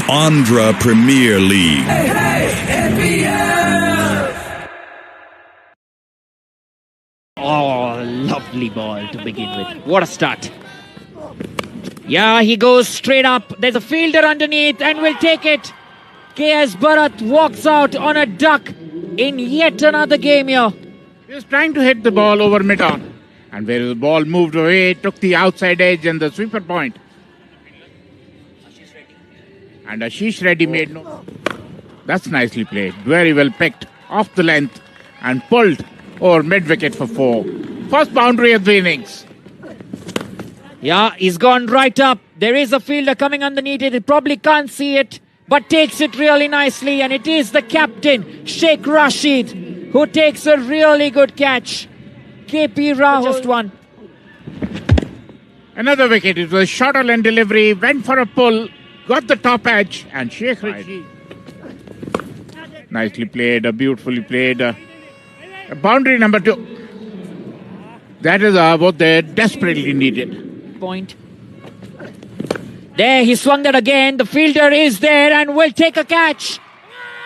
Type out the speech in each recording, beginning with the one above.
Andhra Premier League. Oh, lovely ball to begin with. What a start. Yeah, he goes straight up. There's a fielder underneath and will take it. KS Bharat walks out on a duck in yet another game here. He was trying to hit the ball over mid-on. And where the ball moved away, took the outside edge and the sweeper point. And Ashish Reddy made no... That's nicely played. Very well picked. Off the length and pulled over mid-wicket for 4. First boundary of the innings. Yeah, he's gone right up. There is a fielder coming underneath it. He probably can't see it, but takes it really nicely. And it is the captain, Sheikh Rashid, who takes a really good catch. KP Rahul just one. Another wicket. It was short on delivery, went for a pull, got the top edge, and Sheikh Rashid. Nicely played, beautifully played. Boundary number 2. That is what they desperately needed. Point. There, he swung that again. The fielder is there and will take a catch.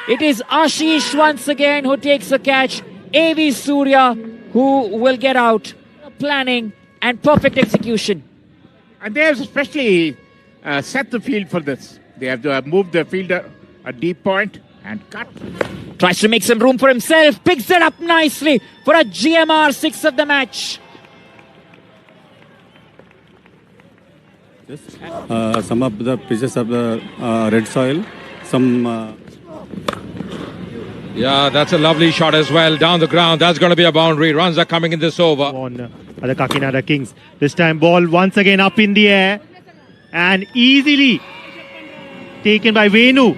It is Ashish once again who takes a catch. A.V. Surya who will get out. Planning and perfect execution. And they have especially set the field for this. They have to move the fielder a deep point and cut. Tries to make some room for himself. Picks it up nicely for a GMR 6 of the match. Some of the pieces of the red soil, Yeah, that's a lovely shot as well. Down the ground, that's going to be a boundary. Runs are coming in this over. On the Kakinada Kings. This time ball once again up in the air and easily taken by Venu.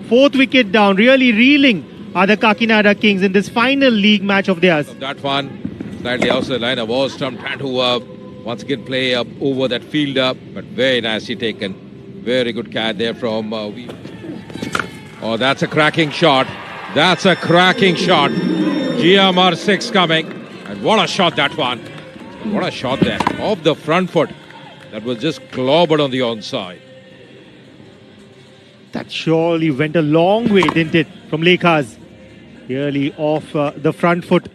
4th wicket down, really reeling are the Kakinada Kings in this final league match of theirs. That one, slightly outside line of Ostrom, trying to once again play up over that fielder, but very nicely taken. Very good catch there from Oh, that's a cracking shot. That's a cracking shot. GMR 6 coming. And what a shot that one. What a shot there. Off the front foot. That was just clobbered on the onside. That surely went a long way, didn't it, from Lekha's. Really off the front foot.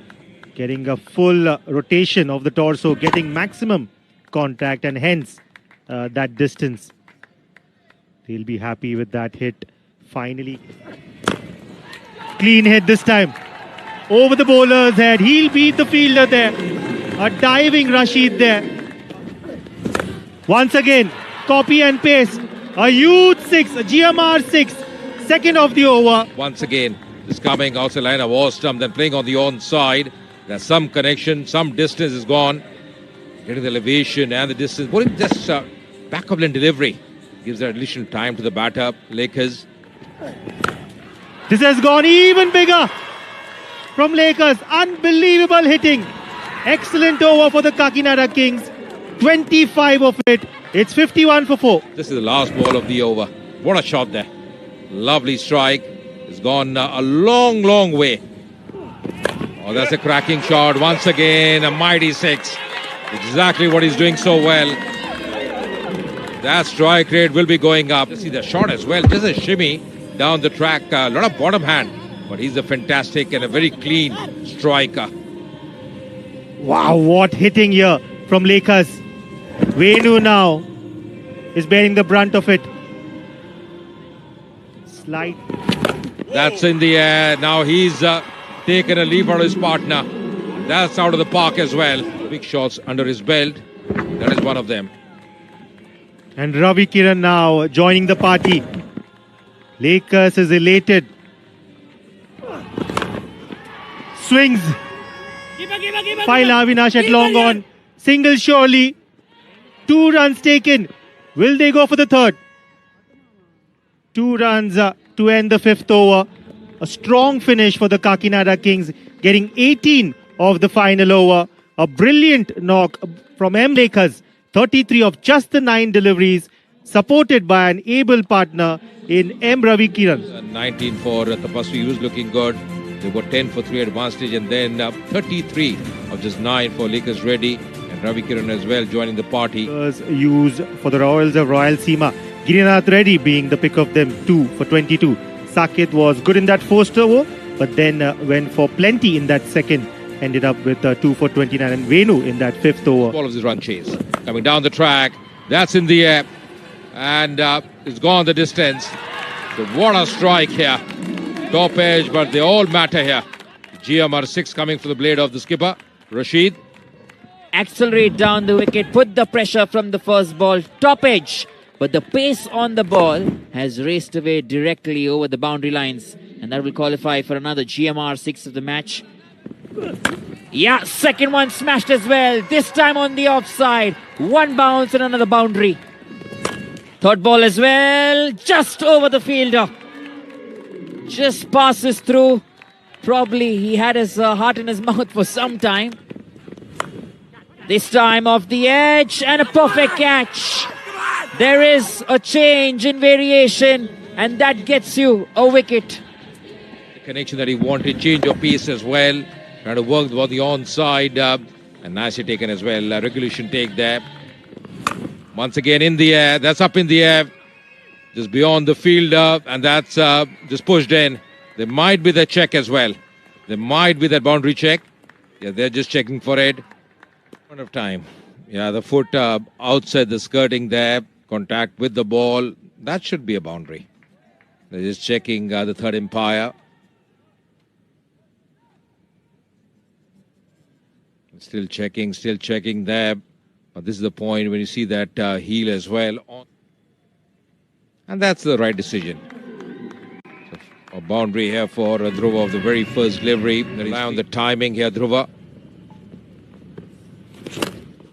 Getting a full rotation of the torso, getting maximum contact and hence that distance. They'll be happy with that hit. Finally, clean hit this time. Over the bowler's head. He'll beat the fielder there. A diving Rashid there. Once again, copy and paste. A huge 6, a GMR 6. Second of the over. Once again, this coming outside line of Ostrom, then playing on the onside. There's some connection, some distance is gone. Getting the elevation and the distance. Putting this back of line delivery gives that additional time to the batter, Lakers. This has gone even bigger from Lakers. Unbelievable hitting. Excellent over for the Kakinada Kings. 25 of it. It's 51 for 4. This is the last ball of the over. What a shot there. Lovely strike. It's gone a long, long way. Oh, that's a cracking shot. Once again, a mighty 6. Exactly what he's doing so well. That strike rate will be going up. See the shot as well. Just a shimmy down the track. A lot of bottom hand. But he's a fantastic and a very clean striker. Wow, what hitting here from Lakers. Venu now is bearing the brunt of it. Slight. That's in the air. Now he's taken a leave for his partner. That's out of the park as well. Big shots under his belt. That is one of them. And Ravi Kiran now joining the party. Lakers is elated. Swings. Faila Avinash at long on. Single surely. 2 runs taken. Will they go for the third? 2 runs to end the 5th over. A strong finish for the Kakinada Kings, getting 18 of the final over. A brilliant knock from M. Lakers. 33 of just the 9 deliveries, supported by an able partner in M. Ravi Kiran. 19 for Tapaswi, who's looking good. They've got 10 for 3 advantage, and then 33 of just 9 for Lakers Reddy. And Ravi Kiran as well joining the party. Used for the Royals of Royal Seema. Girinath Reddy being the pick of them, 2 for 22. Saket was good in that first over, but then went for plenty in that second. Ended up with 2 for 29. And Venu in that fifth over. All of this run chase. Coming down the track. That's in the air. And it's gone the distance. So what a strike here. Top edge, but they all matter here. GMR 6 coming for the blade of the skipper, Rashid. Accelerate down the wicket, put the pressure from the first ball, top edge. But the pace on the ball has raced away directly over the boundary lines. And that will qualify for another GMR 6 of the match. Yeah, second one smashed as well. This time on the offside. One bounce and another boundary. Third ball as well. Just over the fielder. Just passes through. Probably he had his heart in his mouth for some time. This time off the edge and a perfect catch. There is a change in variation and that gets you a wicket. The connection that he wanted, change of pace as well. Trying to work for the onside and nicely taken as well. Regulation take there. Once again in the air. That's up in the air. Just beyond the fielder and that's just pushed in. There might be the check as well. There might be that boundary check. Yeah, they're just checking for it. Point of time. Yeah, the foot outside the skirting there. Contact with the ball. That should be a boundary. They're just checking the third umpire. Still checking there. But this is the point when you see that heel as well. And that's the right decision. So a boundary here for Dhruva of the very first delivery. Rely on the timing here, Dhruva.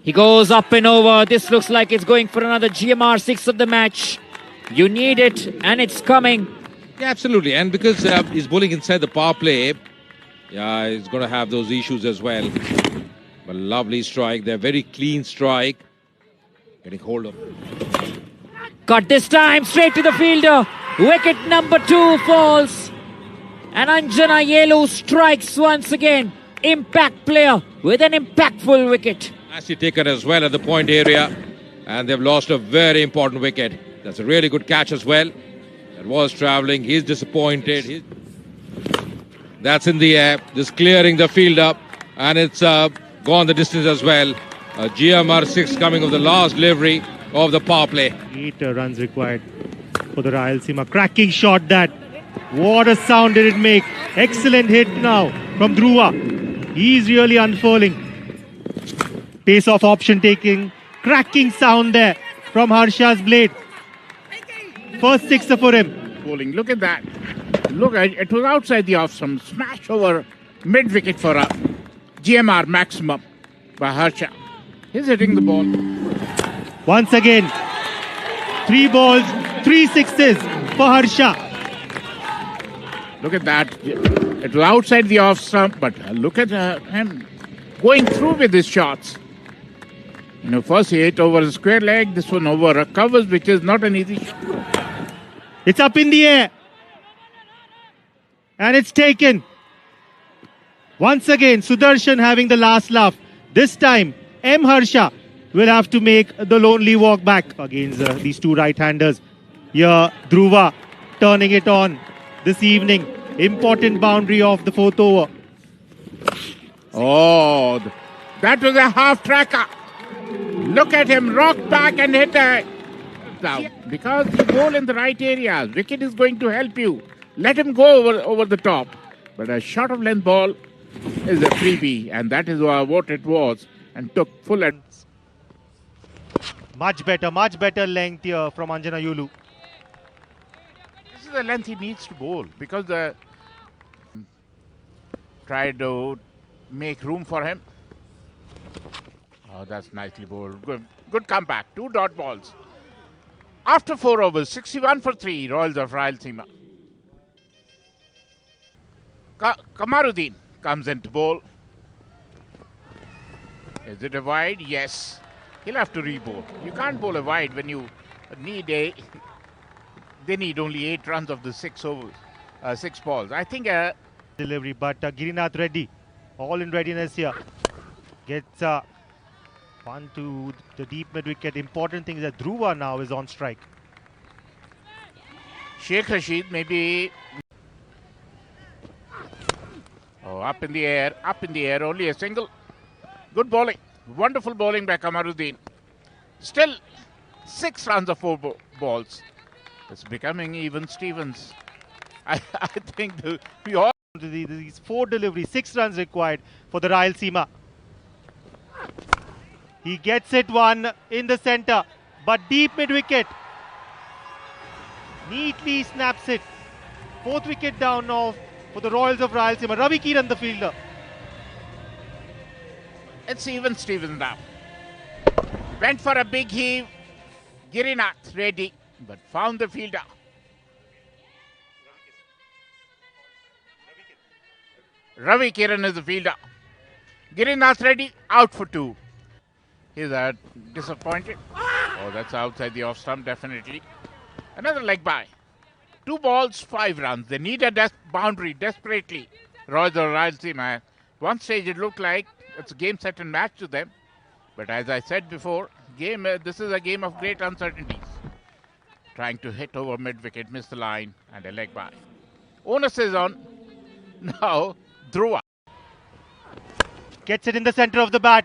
He goes up and over. This looks like it's going for another GMR 6 of the match. You need it and it's coming. Yeah, absolutely. And because he's bowling inside the power play, yeah, he's going to have those issues as well. But lovely strike there. Very clean strike. Getting hold of. Got this time straight to the fielder. Wicket number 2 falls. And Anjana Yelu strikes once again. Impact player with an impactful wicket. Nicely taken as well at the point area. And they've lost a very important wicket. That's a really good catch as well. That was travelling. He's disappointed. That's in the air. Just clearing the field up. And it's gone the distance as well. GMR 6 coming of the last delivery of the power play. 8 runs required for the Rayalaseema. Cracking shot that. What a sound did it make. Excellent hit now from Dhruva. He's really unfurling. Pace off option taking. Cracking sound there from Harsha's blade. First sixer for him. Bowling, look at that. Look, it was outside the off, some smash over mid-wicket for GMR maximum by Harsha. He's hitting the ball. Once again, 3 balls, 3 sixes for Harsha. Look at that. It was outside the off stump, but look at him going through with his shots. You know, first he hit over a square leg, this one over a covers, which is not an easy shot. It's up in the air. And it's taken. Once again, Sudarshan having the last laugh. This time, M. Harsha will have to make the lonely walk back against these two right-handers. Here, Dhruva turning it on this evening. Important boundary of the 4th over. Oh, that was a half-tracker. Look at him rock back and hit a... Now, because you bowl in the right areas, wicket is going to help you. Let him go over the top. But a short of length ball is a freebie, and that is what it was, and took full end. Much better length here from Anjana Yulu. This is the length he needs to bowl, because the tried to make room for him. Oh, that's nicely bowled. Good comeback. 2 dot balls. After 4 overs, 61 for 3, Royals of Rayalaseema. Kamaruddin comes into bowl. Is it a wide? Yes. He'll have to re-bowl. You can't bowl a wide when you need they need only 8 runs of the 6 overs, 6 balls. I think Delivery, but Girinath Reddy, all in readiness here. Gets one to the deep mid wicket. Important thing is that Dhruva now is on strike. Sheikh Rashid maybe. Oh, up in the air, only a single. Good bowling, wonderful bowling by Kamaruddin. Still 6 runs of 4 balls. It's becoming even Stevens. I think we all. These 4 deliveries, 6 runs required for the Rayalaseema. He gets it one in the centre, but deep mid-wicket. Neatly snaps it. 4th wicket down now for the Royals of Rayalaseema. Ravi Kiran the fielder. It's even Stevens now. Went for a big heave. Girinath ready, but found the fielder. Ravi Kiran is the fielder. Girinath ready, out for 2. He's disappointed. Oh, that's outside the off stump, definitely. Another leg by. 2 balls, 5 runs. They need a boundary desperately. Royals or Rayalaseema. One stage it looked like it's a game, set and match to them. But as I said before, this is a game of great uncertainties. Trying to hit over mid-wicket, miss the line, and a leg by. Onus is on. Now, Dhruva. Gets it in the centre of the bat.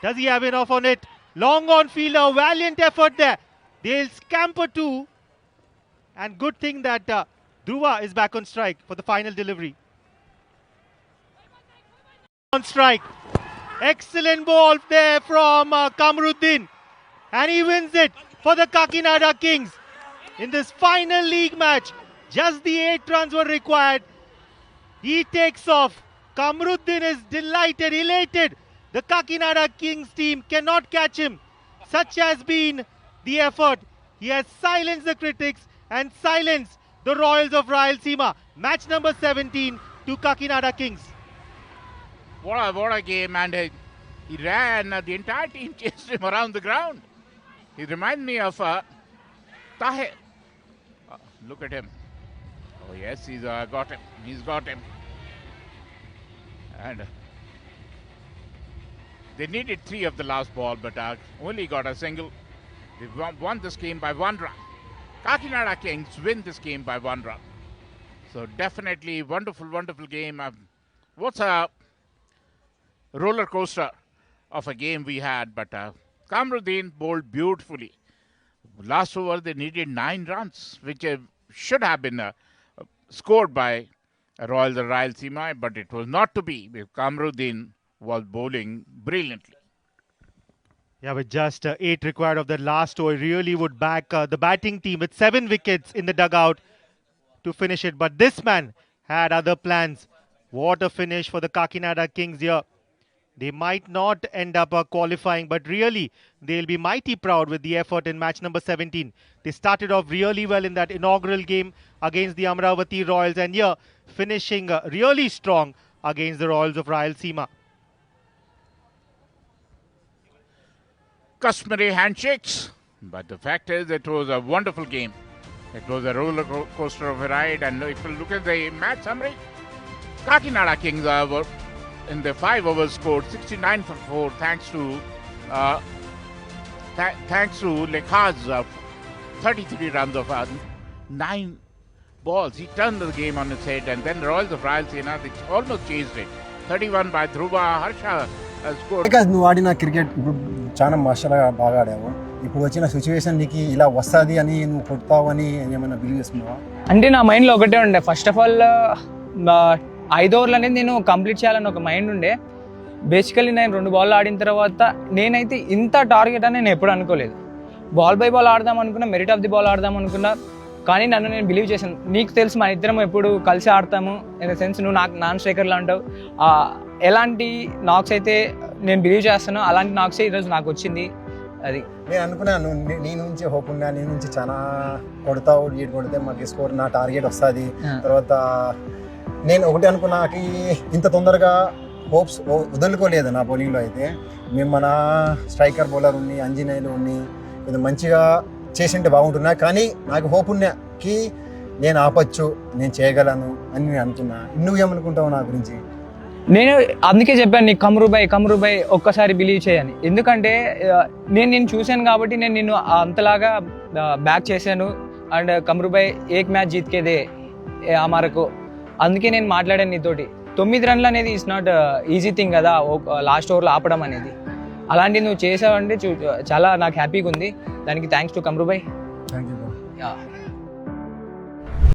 Does he have enough on it? Long on fielder, valiant effort there. They'll scamper 2. And good thing that Dhruva is back on strike for the final delivery. On strike. Excellent ball there from Kamaruddin. And he wins it for the Kakinada Kings. In this final league match, just the 8 runs were required. He takes off. Kamaruddin is delighted, elated. The Kakinada Kings team cannot catch him. Such has been the effort. He has silenced the critics and silenced the Royals of Rayalaseema. Match number 17 to Kakinada Kings. What a game, and he ran. The entire team chased him around the ground. He reminds me of Tahir. Look at him. Oh yes, he's got him. He's got him. And they needed 3 of the last ball, but only got a single. They won this game by 1 run. Kakinada Kings win this game by 1 run. So definitely wonderful, wonderful game. What's a roller coaster of a game we had, but Kamaruddin bowled beautifully. Last over they needed 9 runs, which should have been scored by Royals or Rayalaseema, but it was not to be. Kamaruddin was bowling brilliantly. Yeah, with just 8 required of the last over, really would back the batting team with 7 wickets in the dugout to finish it. But this man had other plans. What a finish for the Kakinada Kings here. They might not end up qualifying, but really they'll be mighty proud with the effort in match number 17. They started off really well in that inaugural game against the Amravati Royals, and here finishing really strong against the Royals of Rayalaseema. Customary handshakes, but the fact is it was a wonderful game. It was a roller coaster of a ride, and if you look at the match summary, Kakinada Kings were in the 5 overs scored 69 for 4 thanks to Lekha's 33 runs of 9 balls. He turned the game on its head, and then the Royals of Rayalaseema, they almost chased it. 31 by Dhruva. Harsha scored. నువ్వు ఆడిన cricket ఇప్పుడు చాలా మాస్టర్గా బాగా ఆడావు. ఇప్పుడు వచ్చిన situation నీకు ఇలా వస్తుంది అని నువ్వు కొడతావు అని ఏమైనా బిలీవ్ చేస్తున్నావా? అంటే నా మైండ్లో ఒకటే ఉండే. ఫస్ట్ ఆఫ్ ఆల్ 5 ఓవర్లు అనేది నేను కంప్లీట్ చేయాలని ఒక మైండ్ ఉండే. బేసికలీ నేను 2 బాల్ ఆడిన తర్వాత నేనైతే ఇంత టార్గెట్ అని నేను ఎప్పుడు అనుకోలేదు. బాల్ బై బాల్ ఆడదాం అనుకున్నా, మెరిట్ ఆఫ్ ది బాల్ ఆడదాం అనుకున్నా, కానీ నన్ను నేను బిలీవ్ చేశాను. నీకు తెలుసు మన ఇద్దరం ఎప్పుడు కలిసి ఆడతాము, ఇన్ ద సెన్స్ నువ్వు నాకు నాన్ స్ట్రైకర్లా అంటావు. ఎలాంటి నాక్స్ అయితే నేను బిలీవ్ చేస్తానో అలాంటి నాక్సే ఈరోజు నాకు వచ్చింది. అది నేను అనుకున్నాను, నీ నుంచి హోప్ ఉన్నా, నీ నుంచి చాలా కొడతావు, ఈడు కొడితే మాకు స్కోర్ నా టార్గెట్ వస్తుంది. తర్వాత నేను ఒకటి అనుకున్నాకి ఇంత తొందరగా హోప్స్ వదులుకోలేదు నా బౌలింగ్లో. అయితే మేము మన స్ట్రైకర్ బౌలర్ ఉన్ని, అంజనేయులు ఉన్ని కొంచెం మంచిగా చేసింటే బాగుంటున్నా, కానీ నాకు హోప్ ఉన్నాకి నేను ఆపచ్చు, నేను చేయగలను అని నేను అనుకున్నా. నువ్వేమనుకుంటావు నా గురించి? నేను అందుకే చెప్పాను నీకు కమరుబాయ్ ఒక్కసారి బిలీవ్ చేయని. ఎందుకంటే నేను చూశాను కాబట్టి నేను నిన్ను అంతలాగా బ్యాక్ చేశాను. అండ్ కమ్రుబాయ్ ఏక్ మ్యాచ్ జీత్కేదే అమరకు. అందుకే నేను మాట్లాడాను నీతోటి. 9 రన్లు అనేది ఇట్స్ నాట్ ఈజీ థింగ్ కదా, లాస్ట్ ఓవర్లో ఆపడం అనేది. అలాంటివి నువ్వు చేసావంటే చాలా నాకు హ్యాపీగా ఉంది. దానికి thanks to Kamrubhai. Thank you.